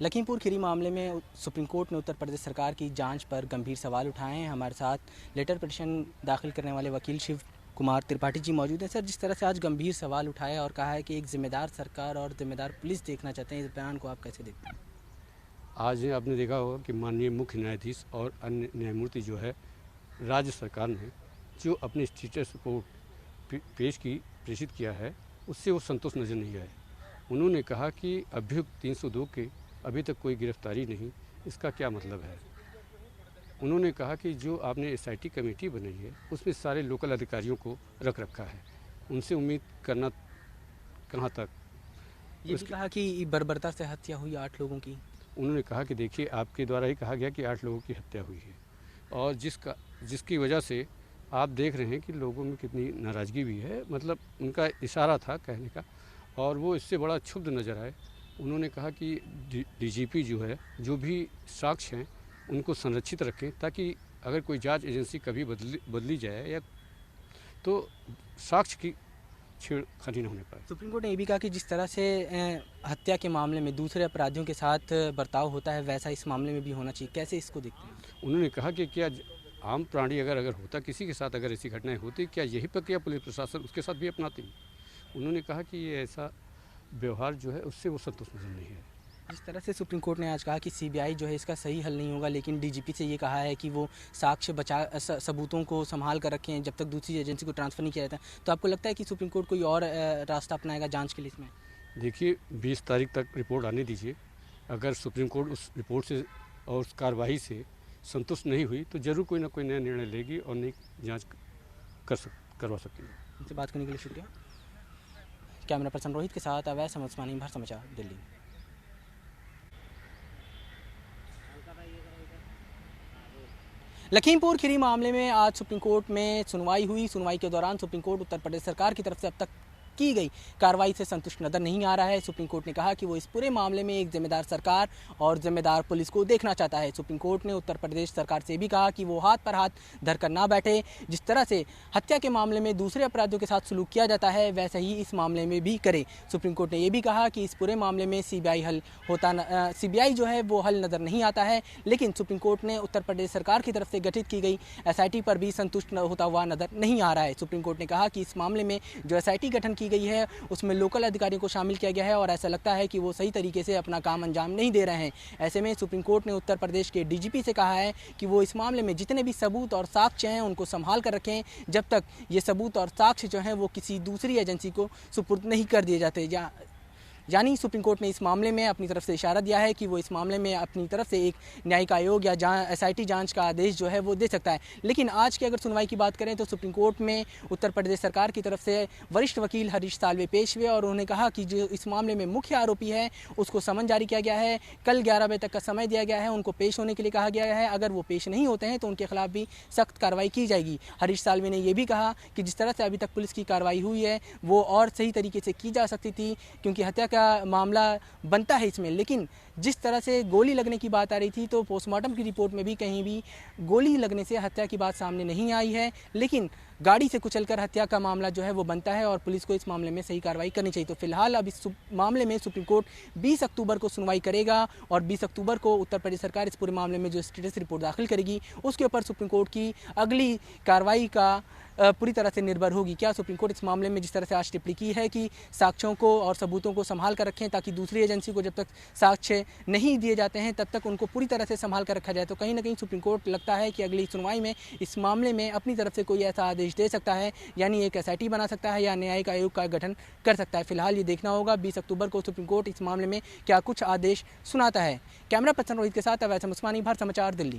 लखीमपुर खीरी मामले में supreme court ने उत्तर प्रदेश सरकार की जांच पर गंभीर सवाल उठाए हैं। हमारे साथ लेटर पिटीशन दाखिल करने वाले वकील शिव कुमार त्रिपाठी जी मौजूद हैं। सर, जिस तरह से आज गंभीर सवाल उठाया और कहा है कि एक जिम्मेदार सरकार और जिम्मेदार पुलिस देखना चाहते हैं, इस बयान को आप कैसे देखते हैं? आज आपने देखा होगा कि माननीय मुख्य न्यायाधीश और अन्य न्यायमूर्ति जो है राज्य सरकार ने जो अपनी स्टेटस रिपोर्ट प्रेषित किया है, उससे वो संतुष्ट नजर नहीं आए। उन्होंने कहा कि अभियुक्त 302 के अभी तक कोई गिरफ्तारी नहीं, इसका क्या मतलब है। उन्होंने कहा कि जो आपने एसआईटी कमेटी बनाई है उसमें सारे लोकल अधिकारियों को रख रखा है, उनसे उम्मीद करना कहाँ तक। ये भी कहा कि बर्बरता से हत्या हुई 8 लोगों की। उन्होंने कहा कि देखिए, आपके द्वारा ही कहा गया कि 8 लोगों की हत्या हुई है और जिसकी वजह से आप देख रहे हैं कि लोगों में कितनी नाराज़गी भी है। मतलब उनका इशारा था कहने का और वो इससे बड़ा क्षुब्ध नज़र आए। उन्होंने कहा कि डीजीपी जो है, जो भी साक्ष्य हैं उनको संरक्षित रखें, ताकि अगर कोई जांच एजेंसी कभी बदली जाए या तो साक्ष्य की छेड़खानी न होने पाए। सुप्रीम कोर्ट ने ये भी कहा कि जिस तरह से हत्या के मामले में दूसरे अपराधियों के साथ बर्ताव होता है, वैसा इस मामले में भी होना चाहिए। कैसे इसको देखते हैं? उन्होंने कहा कि क्या आम प्राणी अगर होता, किसी के साथ अगर ऐसी घटनाएं होती, क्या यही प्रक्रिया पुलिस प्रशासन उसके साथ भी अपनाती? उन्होंने कहा कि ये ऐसा व्यवहार जो है उससे वो संतुष्ट नजर नहीं है। जिस तरह से सुप्रीम कोर्ट ने आज कहा कि सीबीआई जो है इसका सही हल नहीं होगा, लेकिन डीजीपी से ये कहा है कि वो साक्ष्य सबूतों को संभाल कर रखें जब तक दूसरी एजेंसी को ट्रांसफ़र नहीं किया जाता। तो आपको लगता है कि सुप्रीम कोर्ट कोई और रास्ता अपनाएगा जांच के लिए इसमें? देखिए, 20 तारीख तक रिपोर्ट आने दीजिए। अगर सुप्रीम कोर्ट उस रिपोर्ट से और उस कार्रवाई से संतुष्ट नहीं हुई तो ज़रूर कोई ना कोई नया निर्णय लेगी और नई जाँच करवा सकती है। इनसे बात करने के लिए शुक्रिया। कैमरा पर्सन रोहित के साथ अवैध उस्मानी, भर समाचार, दिल्ली। लखीमपुर खीरी मामले में आज सुप्रीम कोर्ट में सुनवाई हुई। सुनवाई के दौरान सुप्रीम कोर्ट उत्तर प्रदेश सरकार की तरफ से अब तक की गई कार्रवाई से संतुष्ट नजर नहीं आ रहा है। सुप्रीम कोर्ट ने कहा कि वो इस पूरे मामले में एक जिम्मेदार सरकार और जिम्मेदार पुलिस को देखना चाहता है। सुप्रीम कोर्ट ने उत्तर प्रदेश सरकार से भी कहा कि वो हाथ पर हाथ धरकर ना बैठे। जिस तरह से हत्या के मामले में दूसरे अपराधियों के साथ सलूक किया जाता है, वैसे ही इस मामले में भी करे। सुप्रीम कोर्ट ने यह भी कहा कि इस पूरे मामले में सीबीआई जो है वो हल नजर नहीं आता है, लेकिन सुप्रीम कोर्ट ने उत्तर प्रदेश सरकार की तरफ से गठित की गई एसआईटी पर भी संतुष्ट होता हुआ नजर नहीं आ रहा है। सुप्रीम कोर्ट ने कहा कि इस मामले में जो एसआईटी गठन की गई है उसमें लोकल अधिकारियों को शामिल किया गया है और ऐसा लगता है कि वो सही तरीके से अपना काम अंजाम नहीं दे रहे हैं। ऐसे में सुप्रीम कोर्ट ने उत्तर प्रदेश के डीजीपी से कहा है कि वो इस मामले में जितने भी सबूत और साक्ष्य हैं उनको संभाल कर रखें जब तक ये सबूत और साक्ष्य जो हैं वो किसी दूसरी एजेंसी को सुपुर्द नहीं कर दिए जाते। यानी सुप्रीम कोर्ट ने इस मामले में अपनी तरफ से इशारा दिया है कि वो इस मामले में अपनी तरफ से एक न्यायिक आयोग या एसआईटी जांच का आदेश जो है वो दे सकता है। लेकिन आज की अगर सुनवाई की बात करें तो सुप्रीम कोर्ट में उत्तर प्रदेश सरकार की तरफ से वरिष्ठ वकील हरीश साल्वे पेश हुए और उन्होंने कहा कि जो इस मामले में मुख्य आरोपी है उसको समन जारी किया गया है। कल 11 बजे तक का समय दिया गया है, उनको पेश होने के लिए कहा गया है। अगर वो पेश नहीं होते हैं तो उनके खिलाफ भी सख्त कार्रवाई की जाएगी। हरीश साल्वे ने यह भी कहा कि जिस तरह से अभी तक पुलिस की कार्रवाई हुई है वो और सही तरीके से की जा सकती थी, क्योंकि हत्या का मामला बनता है इसमें। लेकिन जिस तरह से गोली लगने की बात आ रही थी तो पोस्टमार्टम की रिपोर्ट में भी कहीं भी गोली लगने से हत्या की बात सामने नहीं आई है, लेकिन गाड़ी से कुचलकर हत्या का मामला जो है वो बनता है और पुलिस को इस मामले में सही कार्रवाई करनी चाहिए। तो फिलहाल अब इस मामले में सुप्रीम कोर्ट 20 अक्टूबर को सुनवाई करेगा और 20 अक्टूबर को उत्तर प्रदेश सरकार इस पूरे मामले में जो स्टेटस रिपोर्ट दाखिल करेगी उसके ऊपर सुप्रीम कोर्ट की अगली कार्रवाई का पूरी तरह से निर्भर होगी। क्या सुप्रीम कोर्ट इस मामले में जिस तरह से आज टिप्पणी की है कि साक्ष्यों को और सबूतों को संभाल कर रखें ताकि दूसरी एजेंसी को जब तक साक्ष्य नहीं दिए जाते हैं तब तक उनको पूरी तरह से संभाल कर रखा जाए, तो कहीं ना कहीं सुप्रीम कोर्ट लगता है कि अगली सुनवाई में इस मामले में अपनी तरफ से कोई ऐसा आदेश दे सकता है, यानी एक एसआईटी बना सकता है या न्यायिक आयोग का गठन कर सकता है। फिलहाल ये देखना होगा 20 अक्टूबर को सुप्रीम कोर्ट इस मामले में क्या कुछ आदेश सुनाता है। कैमरा पर्सन रोहित के साथ अवैध उस्मानी, भर समाचार, दिल्ली।